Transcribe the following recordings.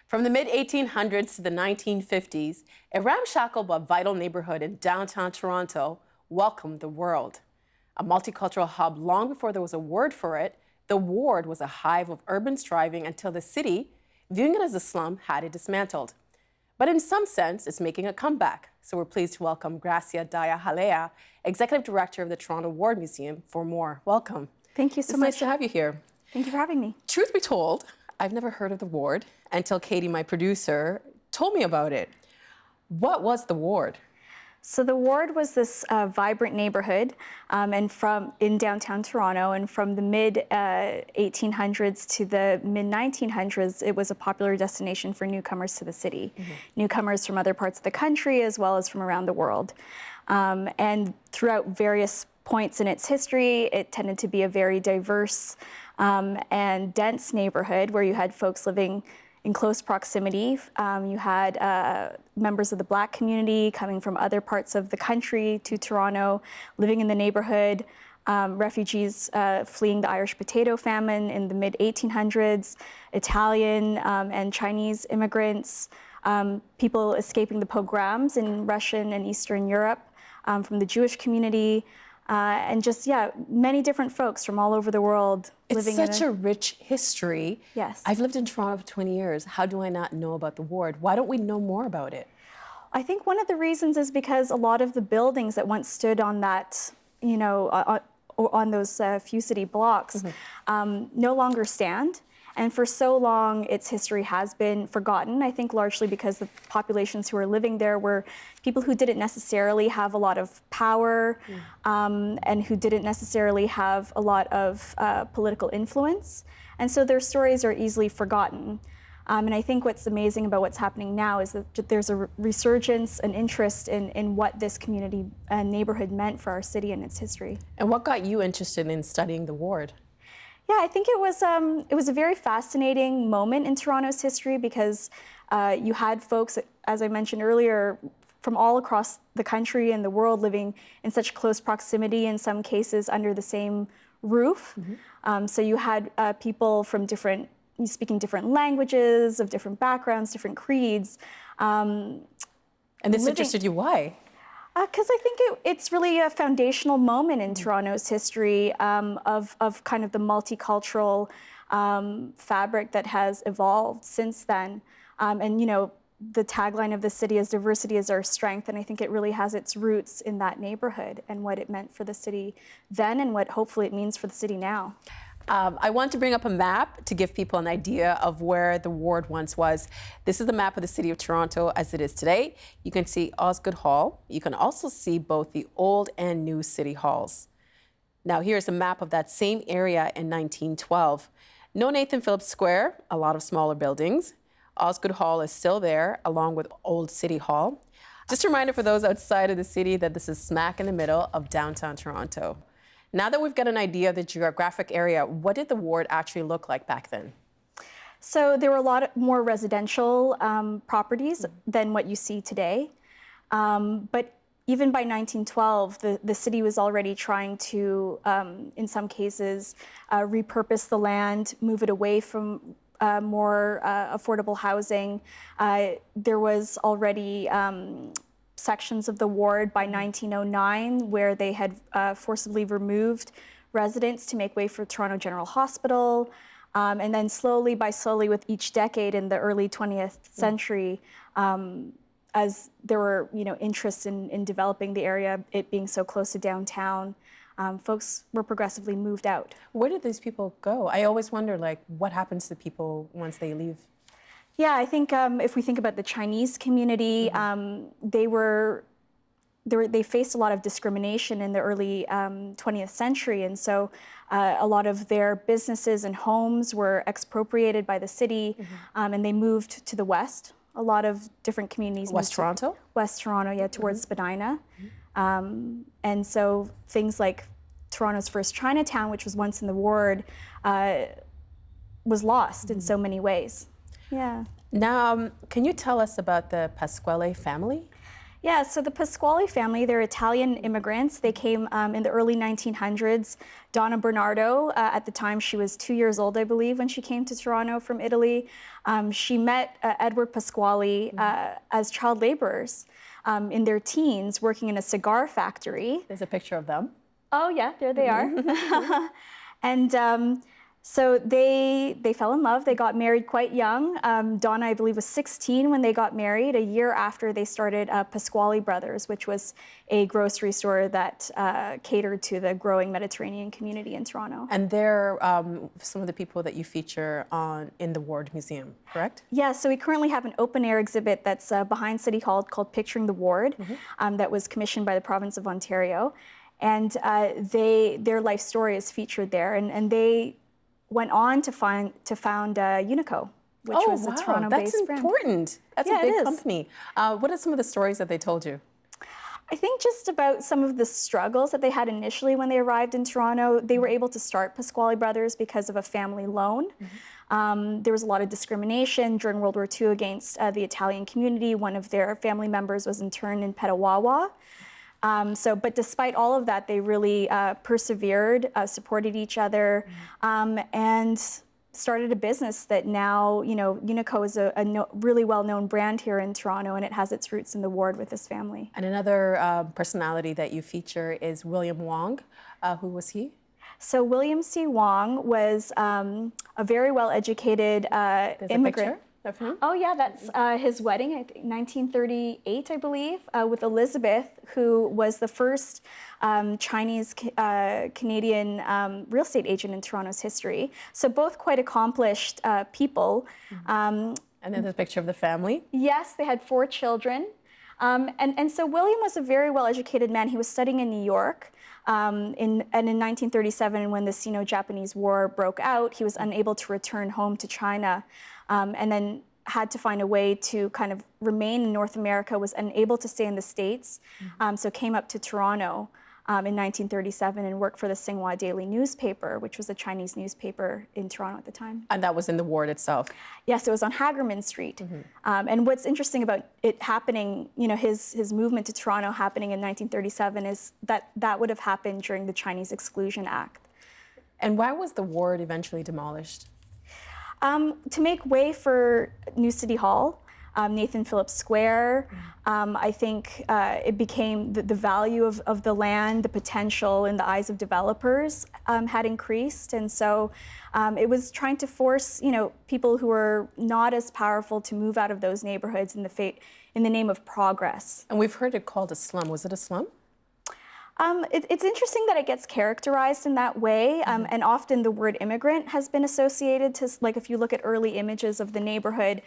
From the mid-1800s to the 1950s, a ramshackle but vital neighborhood in downtown Toronto welcomed the world. A multicultural hub long before there was a word for it, the ward was a hive of urban striving until the city, viewing it as a slum, had it dismantled. But in some sense, it's making a comeback. So we're pleased to welcome Gracia Dyer Jalea, Executive Director of the Toronto Ward Museum, for more. Welcome. Thank you so It's much. nice to have you here. Thank you for having me. Truth be told, I've never heard of the ward until Katie, my producer, told me about it. What was the ward? So the ward was this vibrant neighborhood in downtown Toronto, and from the mid 1800s to the mid 1900s, it was a popular destination for newcomers to the city. Newcomers from other parts of the country as well as from around the world. And throughout various points in its history, it tended to be a very diverse and dense neighborhood where you had folks living in close proximity. You had members of the Black community coming from other parts of the country to Toronto, living in the neighborhood, refugees fleeing the Irish potato famine in the mid-1800s, Italian and Chinese immigrants, people escaping the pogroms in Russian and Eastern Europe from the Jewish community, and just, many different folks from all over the world living in It's such a rich history. Yes. I've lived in Toronto for 20 years. How do I not know about the ward? Why don't we know more about it? I think one of the reasons is because a lot of the buildings that once stood on that, on those few city blocks no longer stand. And for so long, its history has been forgotten, I think largely because the populations who were living there were people who didn't necessarily have a lot of power and who didn't necessarily have a lot of political influence. And so their stories are easily forgotten. And I think what's amazing about what's happening now is that there's a resurgence, an interest in what this community and neighborhood meant for our city and its history. And what got you interested in studying the ward? Yeah, I think it was a very fascinating moment in Toronto's history because you had folks, as I mentioned earlier, from all across the country and the world living in such close proximity, in some cases under the same roof. So you had people from speaking different languages, of different backgrounds, different creeds. And this interested you, why? Because I think it's really a foundational moment in Toronto's history of kind of the multicultural fabric that has evolved since then. And the tagline of the city is diversity is our strength, and I think it really has its roots in that neighborhood and what it meant for the city then and what hopefully it means for the city now. I want to bring up a map to give people an idea of where the ward once was. This is the map of the city of Toronto as it is today. You can see Osgoode Hall. You can also see both the old and new city halls. Now here's a map of that same area in 1912. No Nathan Phillips Square, a lot of smaller buildings. Osgoode Hall is still there, along with Old City Hall. Just a reminder for those outside of the city that this is smack in the middle of downtown Toronto. Now that we've got an idea of the geographic area, what did the ward actually look like back then? So there were a lot more residential properties than what you see today. But even by 1912, the city was already trying to, in some cases, repurpose the land, move it away from more affordable housing. There was already sections of the ward by 1909 where they had forcibly removed residents to make way for Toronto General Hospital. And then slowly with each decade in the early 20th century, as there were interests in developing the area, it being so close to downtown, folks were progressively moved out. Where did these people go? I always wonder, what happens to people once they leave? Yeah, I think if we think about the Chinese community, they faced a lot of discrimination in the early 20th century, and so a lot of their businesses and homes were expropriated by the city, and they moved to the west. A lot of different communities. West Toronto? West Toronto, yeah, towards Spadina. And so things like Toronto's first Chinatown, which was once in the ward, was lost in so many ways. Yeah. Now, can you tell us about the Pasquale family? Yeah, so the Pasquale family, they're Italian immigrants. They came in the early 1900s. Donna Bernardo, at the time, she was 2 years old, I believe, when she came to Toronto from Italy. She met Edward Pasquale as child laborers in their teens, working in a cigar factory. There's a picture of them. Oh, yeah, there they are. And so they fell in love. They got married quite young. Donna, I believe, was 16 when they got married, a year after they started Pasquale Brothers, which was a grocery store that catered to the growing Mediterranean community in Toronto. And they're some of the people that you feature in the Ward Museum, correct? Yeah, so we currently have an open-air exhibit that's behind City Hall called Picturing the Ward, that was commissioned by the province of Ontario. And their life story is featured there, and they went on to found Unico, which was a Toronto-based brand. That's important. That's a big company. What are some of the stories that they told you? I think just about some of the struggles that they had initially when they arrived in Toronto. They were able to start Pasquale Brothers because of a family loan. There was a lot of discrimination during World War II against the Italian community. One of their family members was interned in Petawawa. But despite all of that, they really persevered, supported each other, and started a business that now, Unico is a really well-known brand here in Toronto, and it has its roots in the Ward with this family. And another personality that you feature is William Wong. Who was he? So William C. Wong was a very well-educated immigrant. A picture of him? Oh yeah, that's his wedding, I think 1938, I believe, with Elizabeth, who was the first Chinese Canadian real estate agent in Toronto's history. So both quite accomplished people. And then there's a picture of the family. Yes, they had 4 children. And so William was a very well-educated man. He was studying in New York. And in 1937, when the Sino-Japanese War broke out, he was unable to return home to China. And then had to find a way to kind of remain in North America, was unable to stay in the States, so came up to Toronto in 1937 and worked for the Xinhua Daily newspaper, which was a Chinese newspaper in Toronto at the time. And that was in the Ward itself? Yes, it was on Hagerman Street. And what's interesting about it happening, his movement to Toronto happening in 1937 is that would have happened during the Chinese Exclusion Act. And why was the Ward eventually demolished? To make way for New City Hall, Nathan Phillips Square. I think it became the value of the land, the potential in the eyes of developers had increased. And so it was trying to force, people who were not as powerful to move out of those neighborhoods in the name of progress. And we've heard it called a slum. Was it a slum? It's interesting that it gets characterized in that way, and often the word immigrant has been associated to, like if you look at early images of the neighborhood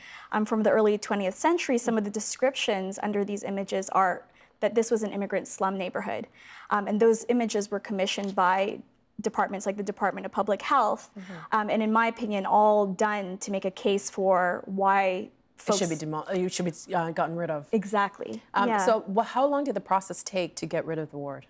from the early 20th century, some of the descriptions under these images are that this was an immigrant slum neighborhood. And those images were commissioned by departments like the Department of Public Health, and in my opinion, all done to make a case for why folks it should be gotten rid of. Exactly. So how long did the process take to get rid of the Ward?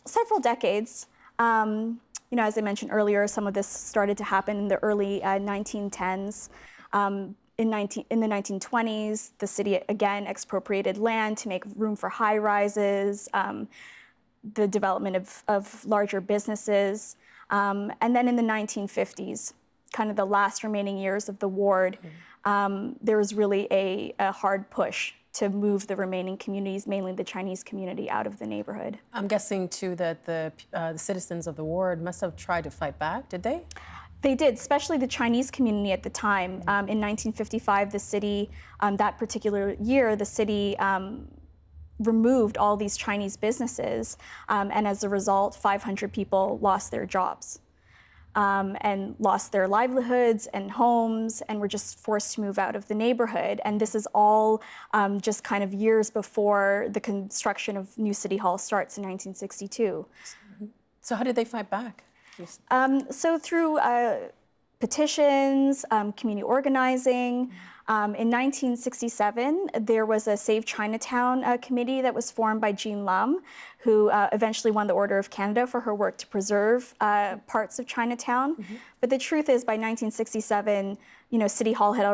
Several decades. As I mentioned earlier, some of this started to happen in the early 1910s. In the 1920s, the city again expropriated land to make room for high rises, the development of larger businesses. And then in the 1950s, kind of the last remaining years of the Ward, there was really a hard push to move the remaining communities, mainly the Chinese community, out of the neighborhood. I'm guessing, too, that the citizens of the Ward must have tried to fight back, did they? They did, especially the Chinese community at the time. In 1955, the city, that particular year, the city removed all these Chinese businesses, and as a result, 500 people lost their jobs. And lost their livelihoods and homes and were just forced to move out of the neighborhood. And this is all just kind of years before the construction of New City Hall starts in 1962. So how did they fight back? So through petitions, community organizing. In 1967, there was a Save Chinatown committee that was formed by Jean Lum, who eventually won the Order of Canada for her work to preserve parts of Chinatown. But the truth is, by 1967, new City Hall had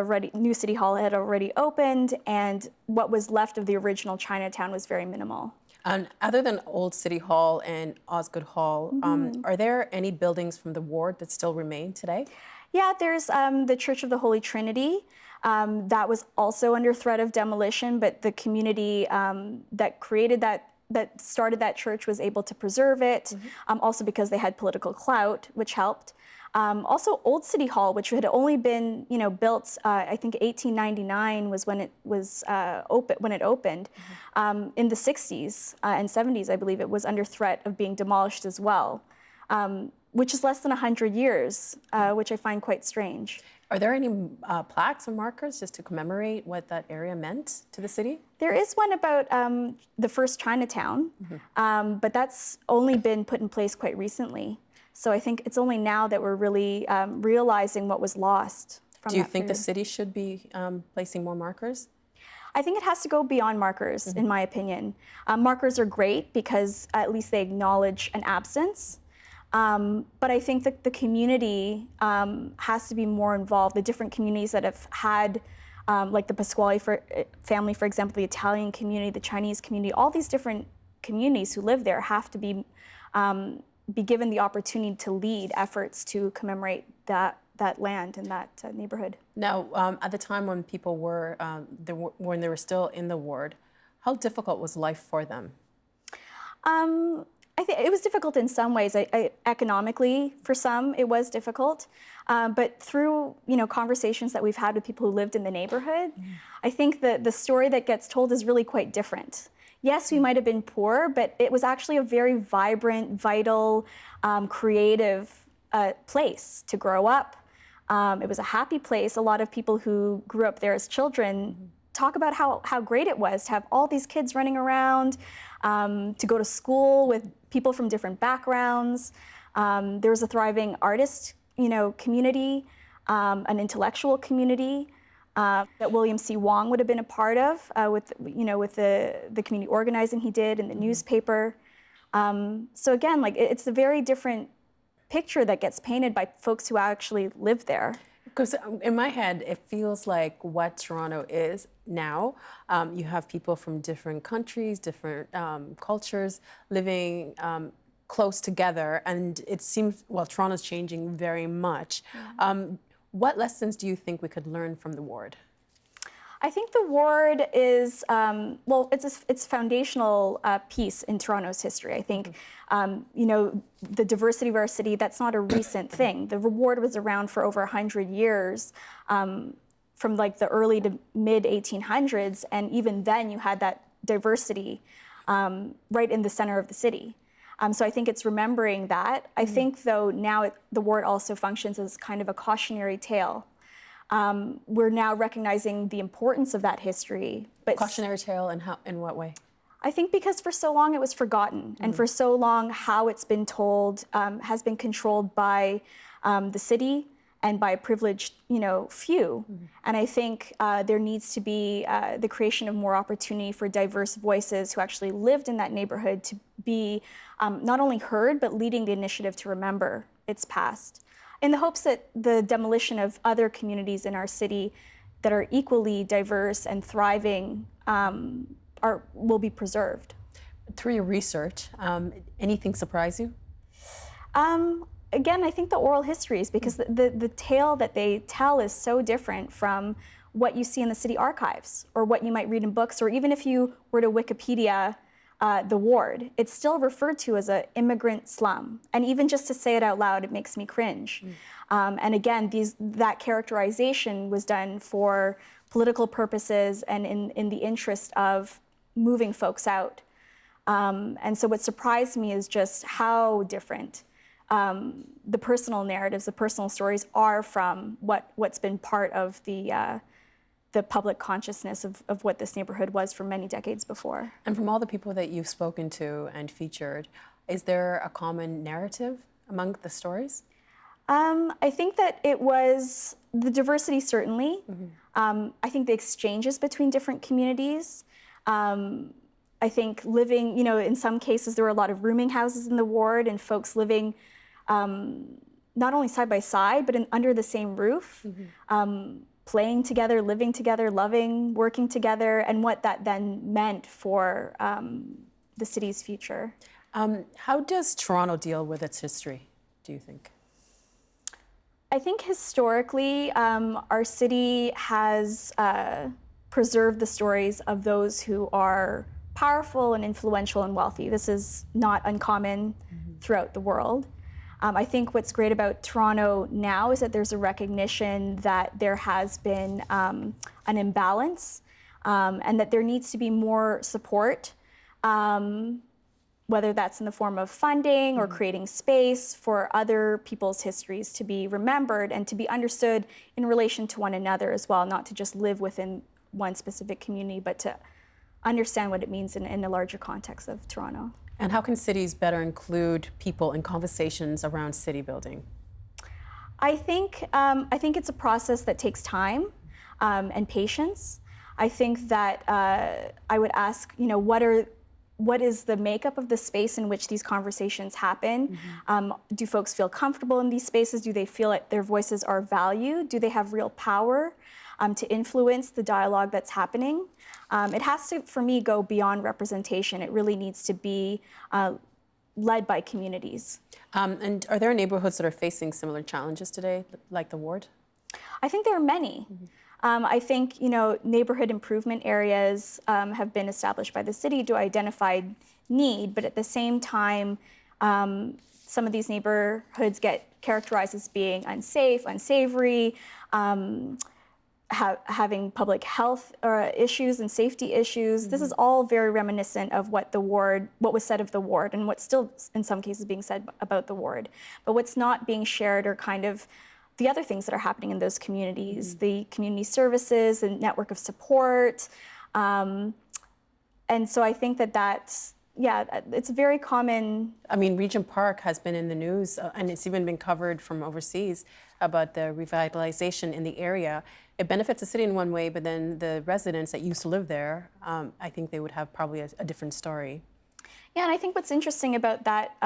already opened, and what was left of the original Chinatown was very minimal. And other than Old City Hall and Osgood Hall, are there any buildings from the ward that still remain today? Yeah, there's the Church of the Holy Trinity. That was also under threat of demolition, but the community that started that church was able to preserve it, also because they had political clout, which helped. Also, Old City Hall, which had only been built, I think 1899 was when it was opened. In the 60s and 70s, I believe it was under threat of being demolished as well, which is less than 100 years, which I find quite strange. Are there any plaques or markers just to commemorate what that area meant to the city? There is one about the first Chinatown, but that's only been put in place quite recently. So I think it's only now that we're really realizing what was lost from that. Do you think period. the city should be placing more markers? I think it has to go beyond markers, in my opinion. Markers are great because at least they acknowledge an absence. But I think that the community has to be more involved. The different communities that have had, like the Pasquale family, for example, the Italian community, the Chinese community, all these different communities who live there have to be given the opportunity to lead efforts to commemorate that land and that neighborhood. Now, at the time when people were, when they were still in the ward, how difficult was life for them? I think it was difficult in some ways. Economically, for some, it was difficult. But through conversations that we've had with people who lived in the neighborhood, I think that the story that gets told is really quite different. Yes, we might have been poor, but it was actually a very vibrant, vital, creative place to grow up. It was a happy place. A lot of people who grew up there as children talk about how great it was to have all these kids running around, to go to school with people from different backgrounds. There was a thriving artist, community, an intellectual community that William C. Wong would have been a part of with the community organizing he did in the newspaper. So again, it's a very different picture that gets painted by folks who actually live there. Because in my head, it feels like what Toronto is now. You have people from different countries, different cultures living close together, and it seems, well, Toronto's changing very much. What lessons do you think we could learn from the ward? I think the ward is, it's a foundational piece in Toronto's history. I think, the diversity of our city, that's not a recent thing. The ward was around for over 100 years, from like the early to mid 1800s, and even then you had that diversity right in the center of the city. So I think it's remembering that. I think, though, now the ward also functions as kind of a cautionary tale. We're now recognizing the importance of that history. But cautionary tale in what way? I think because for so long it was forgotten, and for so long how it's been told has been controlled by the city and by a privileged, few. And I think there needs to be the creation of more opportunity for diverse voices who actually lived in that neighborhood to be not only heard, but leading the initiative to remember its past, in the hopes that the demolition of other communities in our city that are equally diverse and thriving will be preserved. Through your research, anything surprise you? Again, I think the oral histories, because the tale that they tell is so different from what you see in the city archives or what you might read in books, or even if you were to Wikipedia the ward, it's still referred to as an immigrant slum. And even just to say it out loud, it makes me cringe. And again, that characterization was done for political purposes and in the interest of moving folks out. And so what surprised me is just how different the personal narratives, the personal stories are from what's been part of the public consciousness of what this neighborhood was for many decades before. And from all the people that you've spoken to and featured, is there a common narrative among the stories? I think that it was the diversity, certainly. I think the exchanges between different communities. I think living, in some cases there were a lot of rooming houses in the ward and folks living not only side by side, but under the same roof, playing together, living together, loving, working together, and what that then meant for the city's future. How does Toronto deal with its history, do you think? I think historically, our city has preserved the stories of those who are powerful and influential and wealthy. This is not uncommon throughout the world. I think what's great about Toronto now is that there's a recognition that there has been an imbalance and that there needs to be more support, whether that's in the form of funding or creating space for other people's histories to be remembered and to be understood in relation to one another as well, not to just live within one specific community, but to understand what it means in the larger context of Toronto. And how can cities better include people in conversations around city building? I think it's a process that takes time and patience. I think that I would ask, what is the makeup of the space in which these conversations happen? Do folks feel comfortable in these spaces? Do they feel like their voices are valued? Do they have real power to influence the dialogue that's happening? It has to, for me, go beyond representation. It really needs to be led by communities. And are there neighborhoods that are facing similar challenges today, like the ward? I think there are many. I think neighborhood improvement areas have been established by the city to identify need, but at the same time, some of these neighborhoods get characterized as being unsafe, unsavory, having public health issues and safety issues. This is all very reminiscent of what was said of the ward, and what's still in some cases being said about the ward. But what's not being shared are kind of the other things that are happening in those communities, the community services and network of support. And so I think that's it's very common. I mean, Regent Park has been in the news, and it's even been covered from overseas about the revitalization in the area. It benefits the city in one way, but then the residents that used to live there, I think they would have probably a different story. Yeah, and I think what's interesting about that,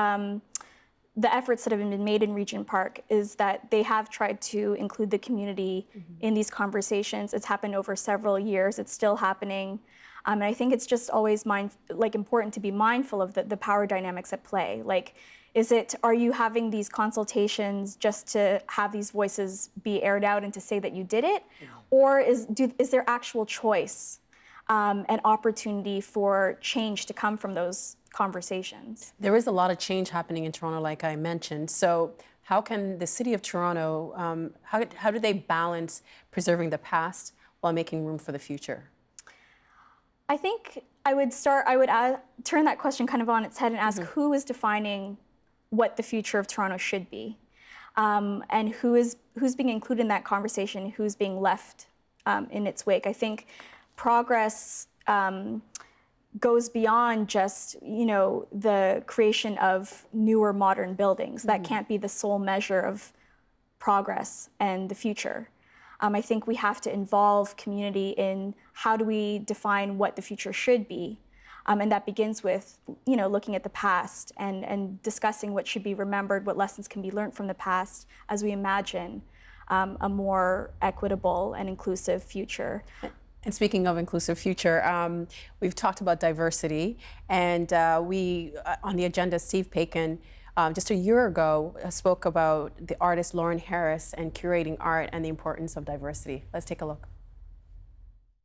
the efforts that have been made in Regent Park is that they have tried to include the community in these conversations. It's happened over several years. It's still happening. And I think it's just always important to be mindful of the power dynamics at play. Like, are you having these consultations just to have these voices be aired out and to say that you did it? Or is there actual choice and opportunity for change to come from those conversations? There is a lot of change happening in Toronto, like I mentioned. So how can the City of Toronto, how do they balance preserving the past while making room for the future? I think I would turn that question kind of on its head and ask who is defining what the future of Toronto should be, and who's being included in that conversation, who's being left in its wake. I think progress goes beyond just the creation of newer modern buildings. That can't be the sole measure of progress and the future. I think we have to involve community in how do we define what the future should be. And that begins with, looking at the past and discussing what should be remembered, what lessons can be learned from the past as we imagine a more equitable and inclusive future. And speaking of inclusive future, we've talked about diversity, and on the agenda, Steve Paikin, just a year ago, spoke about the artist Lauren Harris and curating art and the importance of diversity. Let's take a look.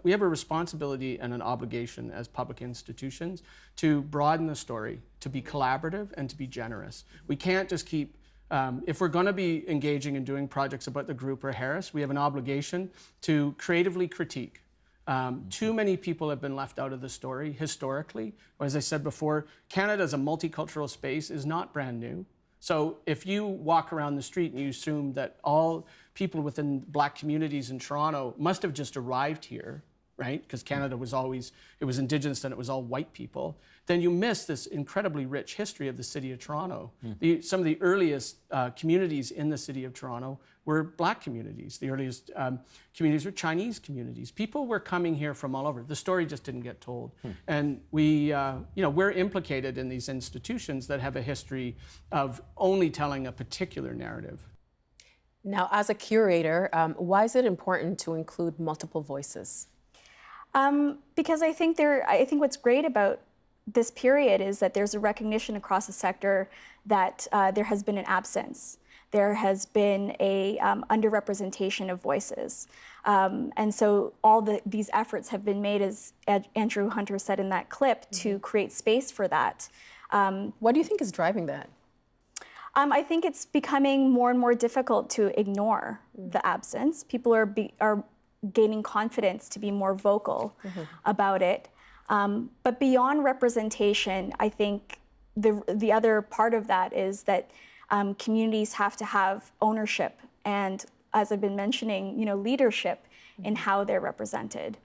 We have a responsibility and an obligation as public institutions to broaden the story, to be collaborative and to be generous. We can't just keep, if we're going to be engaging and doing projects about the group or Harris, we have an obligation to creatively critique. Too many people have been left out of the story historically. As I said before, Canada as a multicultural space is not brand new. So if you walk around the street and you assume that all people within Black communities in Toronto must have just arrived here, right? Because Canada was always, it was Indigenous and it was all white people, then you miss this incredibly rich history of the city of Toronto. Some of the earliest communities in the city of Toronto were Black communities. The earliest communities were Chinese communities. People were coming here from all over. The story just didn't get told. And we're implicated in these institutions that have a history of only telling a particular narrative. Now, as a curator, why is it important to include multiple voices? Because I think what's great about this period is that there's a recognition across the sector that there has been an absence. There has been a underrepresentation of voices. And so all these efforts have been made, as Andrew Hunter said in that clip, to create space for that. What do you think is driving that? I think it's becoming more and more difficult to ignore the absence. People are gaining confidence to be more vocal about it. But beyond representation, I think the other part of that is that communities have to have ownership and, as I've been mentioning, leadership in how they're represented.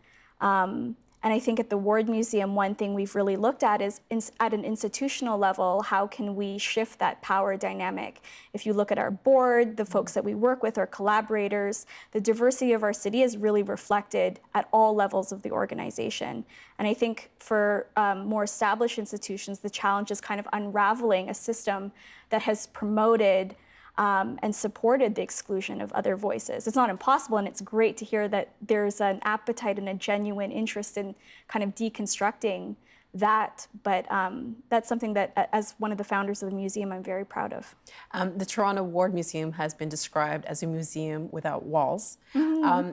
And I think at the Ward Museum, one thing we've really looked at is at an institutional level, how can we shift that power dynamic? If you look at our board, the folks that we work with, our collaborators, the diversity of our city is really reflected at all levels of the organization. And I think for more established institutions, the challenge is kind of unraveling a system that has promoted and supported the exclusion of other voices. It's not impossible, and it's great to hear that there's an appetite and a genuine interest in kind of deconstructing that, but that's something that, as one of the founders of the museum, I'm very proud of. The Toronto Ward Museum has been described as a museum without walls.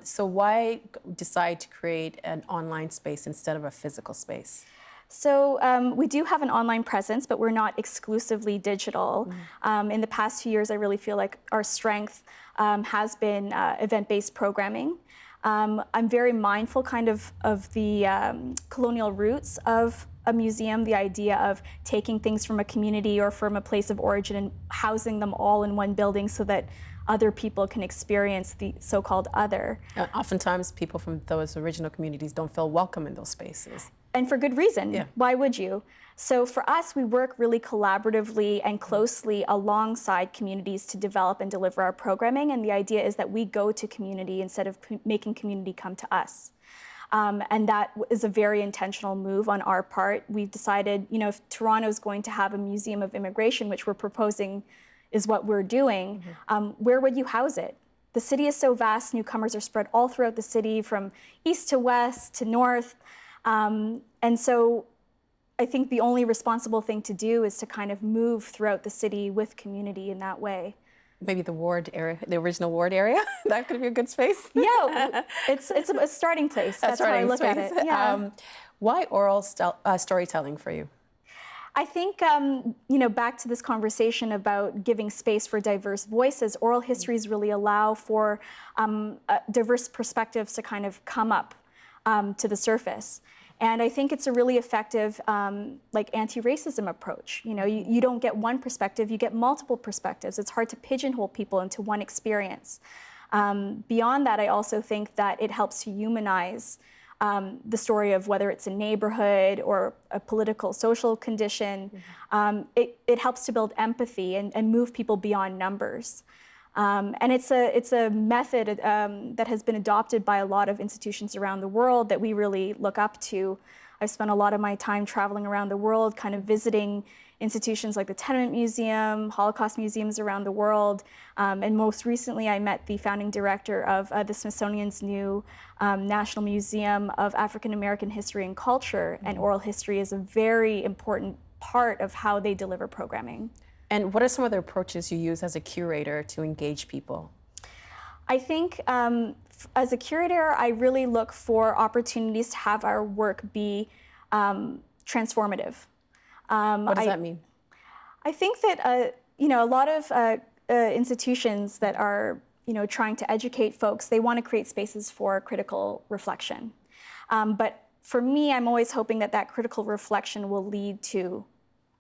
So why decide to create an online space instead of a physical space? So we do have an online presence, but we're not exclusively digital. In the past few years, I really feel like our strength has been event-based programming. I'm very mindful kind of the colonial roots of a museum, the idea of taking things from a community or from a place of origin and housing them all in one building so that other people can experience the so-called other. Oftentimes, people from those original communities don't feel welcome in those spaces. And for good reason. Yeah. Why would you? So for us, we work really collaboratively and closely alongside communities to develop and deliver our programming. And the idea is that we go to community instead of making community come to us. And that is a very intentional move on our part. We've decided, if Toronto's going to have a museum of immigration, which we're proposing is what we're doing, where would you house it? The city is so vast, newcomers are spread all throughout the city from east to west to north. And so I think the only responsible thing to do is to kind of move throughout the city with community in that way. Maybe the ward area, the original ward area, that could be a good space. Yeah, it's a starting place. That's how I look at it. Yeah. Why oral storytelling for you? I think, back to this conversation about giving space for diverse voices, oral histories really allow for diverse perspectives to kind of come up to the surface. And I think it's a really effective anti-racism approach. You don't get one perspective, you get multiple perspectives. It's hard to pigeonhole people into one experience. Beyond that, I also think that it helps to humanize the story of whether it's a neighborhood or a political, social condition. It helps to build empathy and move people beyond numbers. And it's a method that has been adopted by a lot of institutions around the world that we really look up to. I've spent a lot of my time traveling around the world, kind of visiting institutions like the Tenement Museum, Holocaust museums around the world. And most recently, I met the founding director of the Smithsonian's new National Museum of African American History and Culture. And oral history is a very important part of how they deliver programming. And what are some of the approaches you use as a curator to engage people? I think as a curator, I really look for opportunities to have our work be transformative. What does that mean? I think that a lot of institutions that are trying to educate folks, they want to create spaces for critical reflection. But for me, I'm always hoping that critical reflection will lead to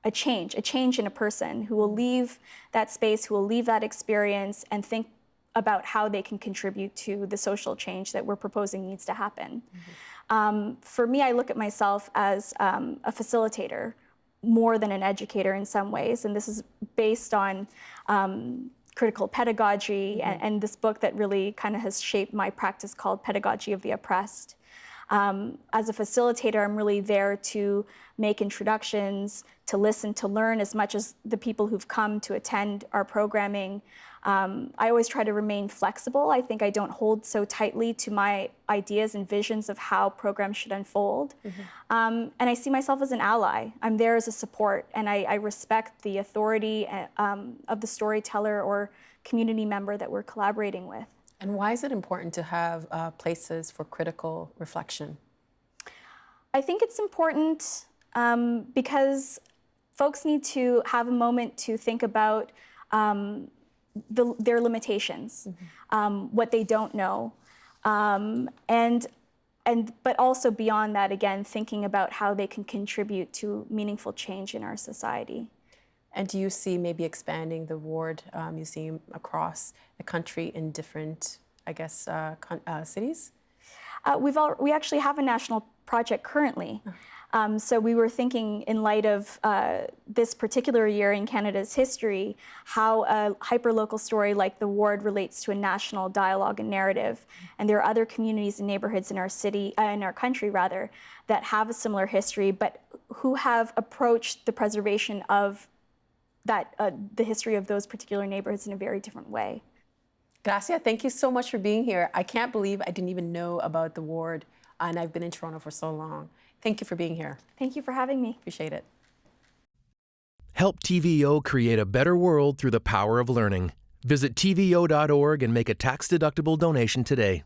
a change in a person who will leave that space, who will leave that experience and think about how they can contribute to the social change that we're proposing needs to happen. For me, I look at myself as a facilitator more than an educator in some ways, and this is based on critical pedagogy and this book that really kind of has shaped my practice called Pedagogy of the Oppressed. As a facilitator, I'm really there to make introductions, to listen, to learn as much as the people who've come to attend our programming. I always try to remain flexible. I think I don't hold so tightly to my ideas and visions of how programs should unfold. And I see myself as an ally. I'm there as a support, and I respect the authority of the storyteller or community member that we're collaborating with. And why is it important to have places for critical reflection? I think it's important because folks need to have a moment to think about their limitations, what they don't know, but also beyond that, again, thinking about how they can contribute to meaningful change in our society. And do you see maybe expanding the Ward Museum across the country in different, I guess, cities? We actually have a national project currently. So we were thinking, in light of this particular year in Canada's history, how a hyperlocal story like the Ward relates to a national dialogue and narrative. And there are other communities and neighborhoods in our city, in our country rather, that have a similar history, but who have approached the preservation of that the history of those particular neighborhoods in a very different way. Gracia, thank you so much for being here. I can't believe I didn't even know about the Ward, and I've been in Toronto for so long. Thank you for being here. Thank you for having me. Appreciate it. Help TVO create a better world through the power of learning. Visit tvo.org and make a tax-deductible donation today.